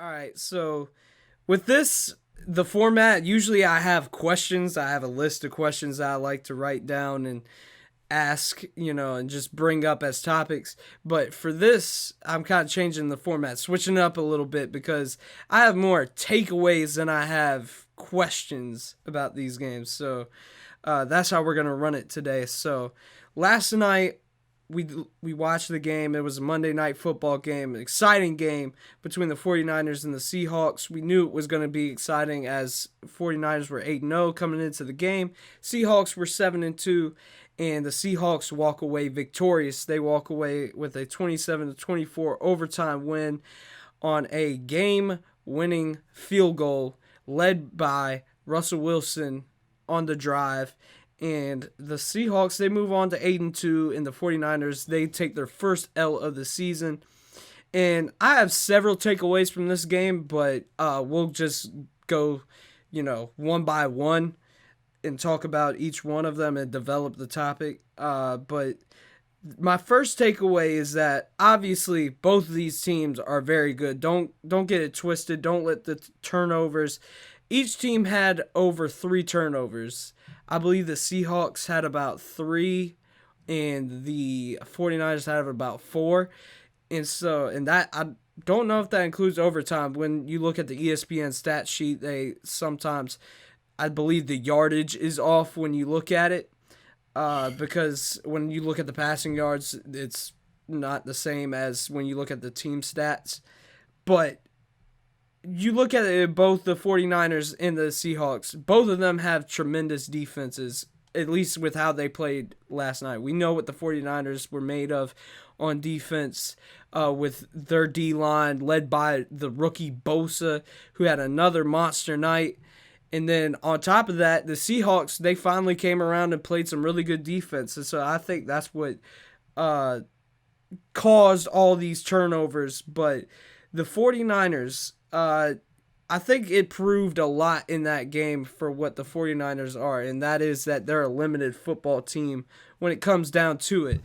All right, so with this, the format, usually I have questions. I have a list of questions that I like to write down and ask, and just bring up as topics. But for this, I'm kind of changing the format, switching it up a little bit because I have more takeaways than I have questions about these games. So that's how we're going to run it today. So last night, we watched the game. It was a Monday night football game, an exciting game between the 49ers and the Seahawks. We knew it was going to be exciting as 49ers were 8-0 coming into the game. Seahawks were 7-2 and the Seahawks walk away victorious. They walk away with a 27-24 overtime win on a game-winning field goal led by Russell Wilson on the drive. And the Seahawks, they move on to 8-2, and the 49ers, they take their first L of the season. And I have several takeaways from this game, but we'll just go, one by one and talk about each one of them and develop the topic. But my first takeaway is that obviously both of these teams are very good. Don't get it twisted. Don't let the turnovers. Each team had over 3 turnovers. I believe the Seahawks had about 3 and the 49ers had about 4. And that I don't know if that includes overtime. When you look at the ESPN stat sheet, they sometimes, I believe the yardage is off when you look at it. Because when you look at the passing yards, it's not the same as when you look at the team stats. But you look at it, both the 49ers and the Seahawks, both of them have tremendous defenses, at least with how they played last night. We know what the 49ers were made of on defense with their D-line led by the rookie Bosa, who had another monster night. And then on top of that, the Seahawks, they finally came around and played some really good defense. And so I think that's what caused all these turnovers. But the 49ers, I think it proved a lot in that game for what the 49ers are, and that is that they're a limited football team when it comes down to it.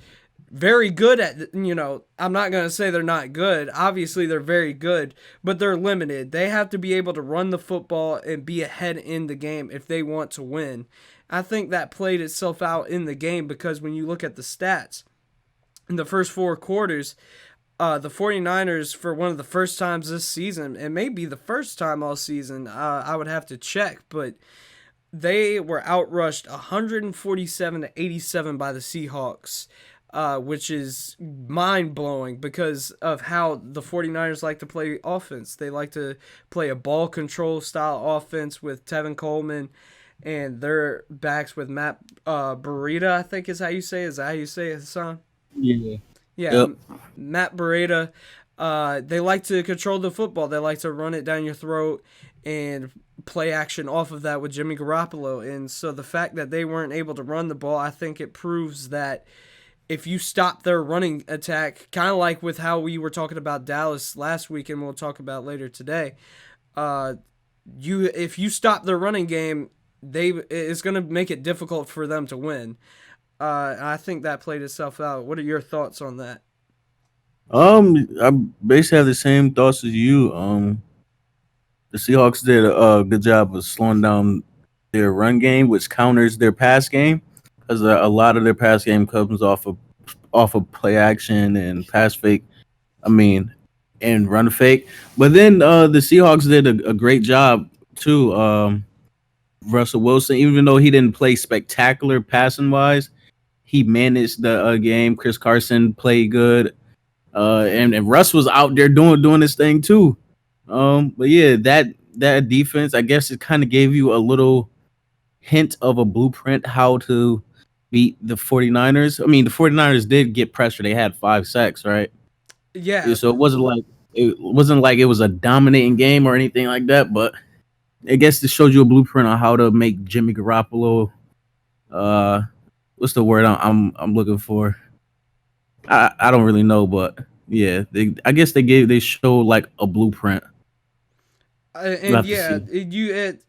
Very good at, I'm not going to say they're not good. Obviously, they're very good, but they're limited. They have to be able to run the football and be ahead in the game if they want to win. I think that played itself out in the game because when you look at the stats, in the first 4 quarters, the 49ers, for one of the first times this season, and maybe the first time all season, I would have to check, but they were outrushed 147-87 by the Seahawks, which is mind-blowing because of how the 49ers like to play offense. They like to play a ball control style offense with Tevin Coleman and their backs with Matt Burita, I think is how you say it. Is that how you say it, Hassan? Yeah. Yeah, Yep. Matt Burita. They like to control the football. They like to run it down your throat and play action off of that with Jimmy Garoppolo. And so the fact that they weren't able to run the ball, I think it proves that if you stop their running attack, kind of like with how we were talking about Dallas last week, and we'll talk about later today, uh, if you stop their running game, it's going to make it difficult for them to win. I think that played itself out. What are your thoughts on that? I basically have the same thoughts as you. The Seahawks did a good job of slowing down their run game, which counters their pass game, because a lot of their pass game comes off of play action and pass fake. I mean, and run fake. But then the Seahawks did a great job too. Russell Wilson, even though he didn't play spectacular passing wise, he managed the game. Chris Carson played good. And Russ was out there doing this thing too. But yeah, that defense, I guess it kind of gave you a little hint of a blueprint how to beat the 49ers. I mean, the 49ers did get pressure. They had 5 sacks, right? Yeah, Yeah, so it wasn't like it was a dominating game or anything like that, but I guess it showed you a blueprint on how to make Jimmy Garoppolo uh what's the word I'm looking for? I don't really know, but yeah, I guess they showed like a blueprint. We'll and have to yeah, see. it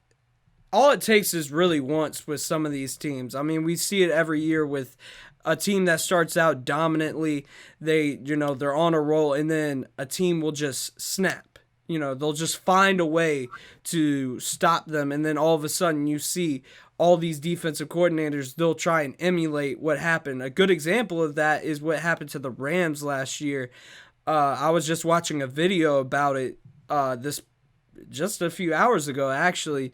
all it takes is really once with some of these teams. I mean, we see it every year with a team that starts out dominantly. They're on a roll, and then a team will just snap. They'll just find a way to stop them, and then all of a sudden you see all these defensive coordinators, they'll try and emulate what happened. A good example of that is what happened to the Rams last year. I was just watching a video about it this just a few hours ago, actually,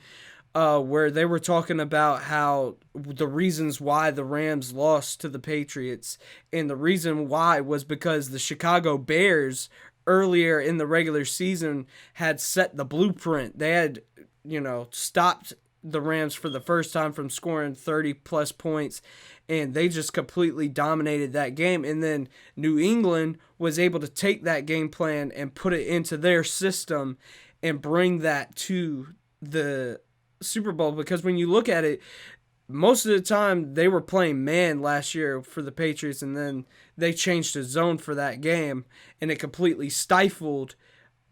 where they were talking about how the reasons why the Rams lost to the Patriots, and the reason why was because the Chicago Bears earlier in the regular season had set the blueprint. They had, stopped the Rams for the first time from scoring 30 plus points, and they just completely dominated that game. And then New England was able to take that game plan and put it into their system and bring that to the Super Bowl, because when you look at it, most of the time they were playing man last year for the Patriots, and then they changed to zone for that game, and it completely stifled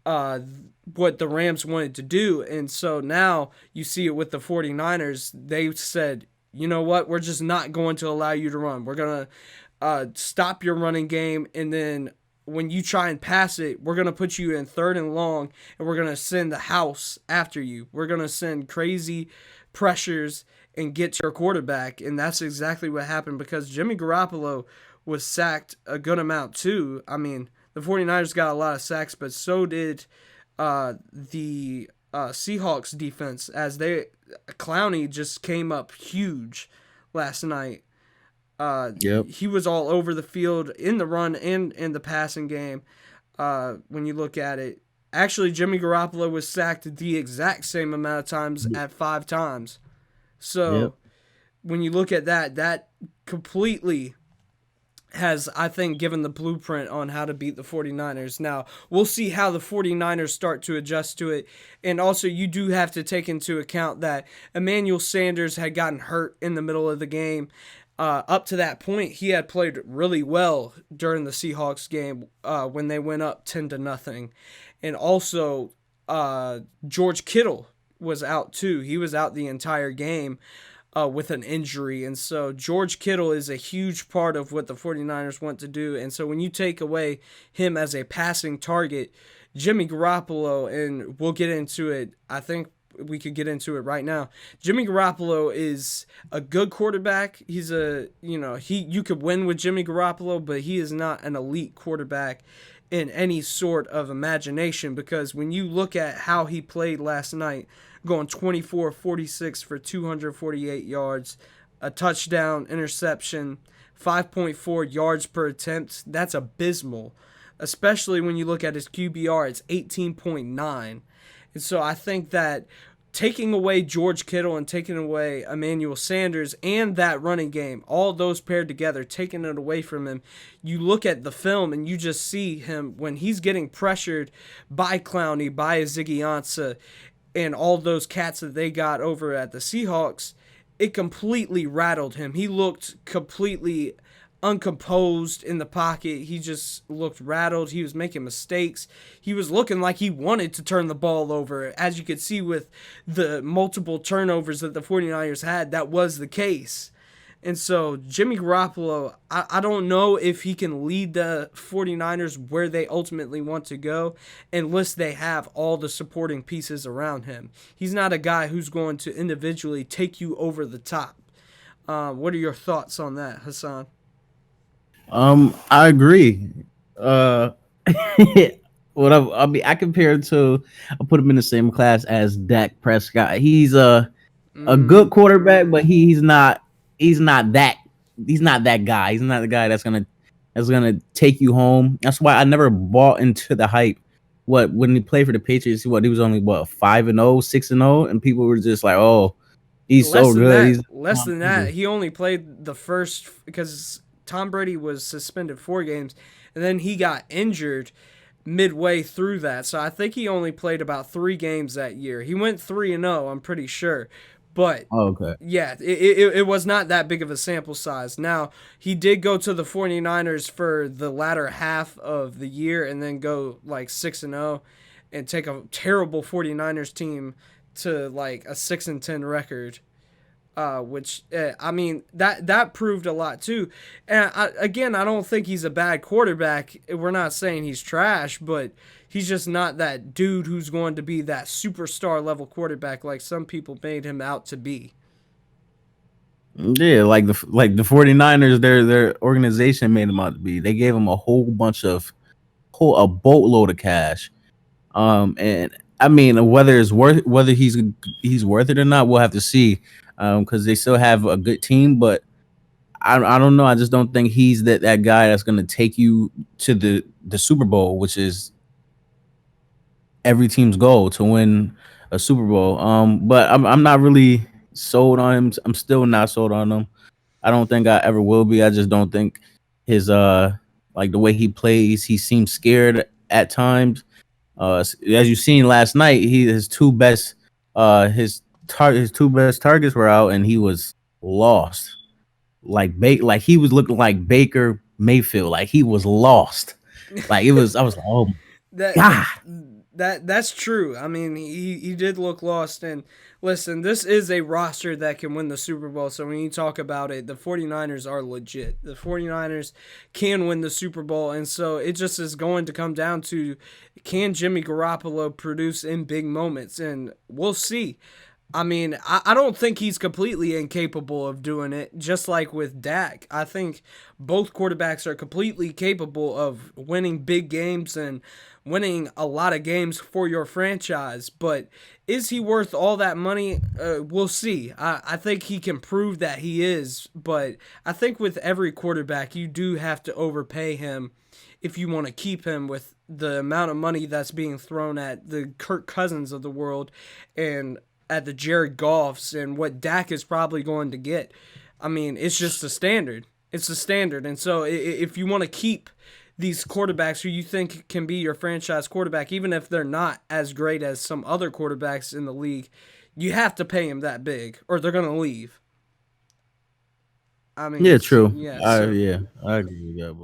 what the Rams wanted to do. And so now you see it with the 49ers. They said, you know what, we're just not going to allow you to run. We're going to stop your running game, and then when you try and pass it, we're going to put you in 3rd and long, and we're going to send the house after you. We're going to send crazy pressures and get to your quarterback. And that's exactly what happened, because Jimmy Garoppolo was sacked a good amount too. I mean, the 49ers got a lot of sacks, but so did the Seahawks defense, as Clowney just came up huge last night. Yep. He was all over the field in the run and in the passing game. When you look at it, actually, Jimmy Garoppolo was sacked the exact same amount of times at 5 times. Yep. So when you look at that, that completely has, I think, given the blueprint on how to beat the 49ers. Now, we'll see how the 49ers start to adjust to it. And also, you do have to take into account that Emmanuel Sanders had gotten hurt in the middle of the game. Up to that point, he had played really well during the Seahawks game when they went up 10-0. And also, George Kittle was out too. He was out the entire game with an injury. And so George Kittle is a huge part of what the 49ers want to do. And so when you take away him as a passing target, Jimmy Garoppolo, and we'll get into it, I think we could get into it right now. Jimmy Garoppolo is a good quarterback. He's you could win with Jimmy Garoppolo, but he is not an elite quarterback in any sort of imagination, because when you look at how he played last night, going 24-46 for 248 yards, a touchdown, interception, 5.4 yards per attempt, that's abysmal, especially when you look at his QBR, it's 18.9. And so I think that taking away George Kittle and taking away Emmanuel Sanders and that running game, all those paired together, taking it away from him, you look at the film and you just see him when he's getting pressured by Clowney, by Ziggy Ansah, and all those cats that they got over at the Seahawks, it completely rattled him. He looked completely uncomposed in the pocket. He just looked rattled. He was making mistakes. He was looking like he wanted to turn the ball over. As you could see with the multiple turnovers that the 49ers had, that was the case. And so Jimmy Garoppolo, I don't know if he can lead the 49ers where they ultimately want to go unless they have all the supporting pieces around him. He's not a guy who's going to individually take you over the top. What are your thoughts on that, Hasan? I agree. Uh, I compare it to, I put him in the same class as Dak Prescott. He's a good quarterback, but he's not that he's not that guy. He's not the guy that's gonna take you home. That's why I never bought into the hype. What when he played for the Patriots, he was only 5-0, 6-0, and people were just like, oh, he's Less so than good. that. He's Less Tom than that. Brady. He only played the first, because Tom Brady was suspended 4 games, and then he got injured midway through that. So I think he only played about 3 games that year. He went 3-0, I'm pretty sure. But Oh, okay. yeah, it was not that big of a sample size. Now, he did go to the 49ers for the latter half of the year and then go like 6-0 and take a terrible 49ers team to like a 6-10 record. which I mean that proved a lot too. And again, I don't think he's a bad quarterback. We're not saying he's trash, but he's just not that dude who's going to be that superstar level quarterback like some people made him out to be. Yeah, like the 49ers, their organization made him out to be. They gave him a whole bunch of a boatload of cash. And I mean, whether he's worth it or not, we'll have to see. Because they still have a good team, but I don't know. I just don't think he's that guy that's going to take you to the Super Bowl, which is every team's goal to win a Super Bowl. But I'm not really sold on him. I'm still not sold on him. I don't think I ever will be. I just don't think his like the way he plays, he seems scared at times. As you seen last night, his two best targets were out, and he was lost. Like he was looking like Baker Mayfield. Like he was lost. Like it was. I was like, oh my that that god. that's true. I mean, he did look lost. And listen, this is a roster that can win the Super Bowl. So when you talk about it, the 49ers are legit. The 49ers can win the Super Bowl. And so it just is going to come down to, can Jimmy Garoppolo produce in big moments? And we'll see. I mean, I don't think he's completely incapable of doing it, just like with Dak. I think both quarterbacks are completely capable of winning big games and winning a lot of games for your franchise. But is he worth all that money? We'll see. I think he can prove that he is. But I think with every quarterback, you do have to overpay him if you want to keep him with the amount of money that's being thrown at the Kirk Cousins of the world and at the Jared Goffs and what Dak is probably going to get. I mean, it's just the standard. It's the standard. And so if you want to keep these quarterbacks who you think can be your franchise quarterback, even if they're not as great as some other quarterbacks in the league, you have to pay them that big or they're going to leave. I mean, Yeah, true. yeah. I So yeah, I agree with that. But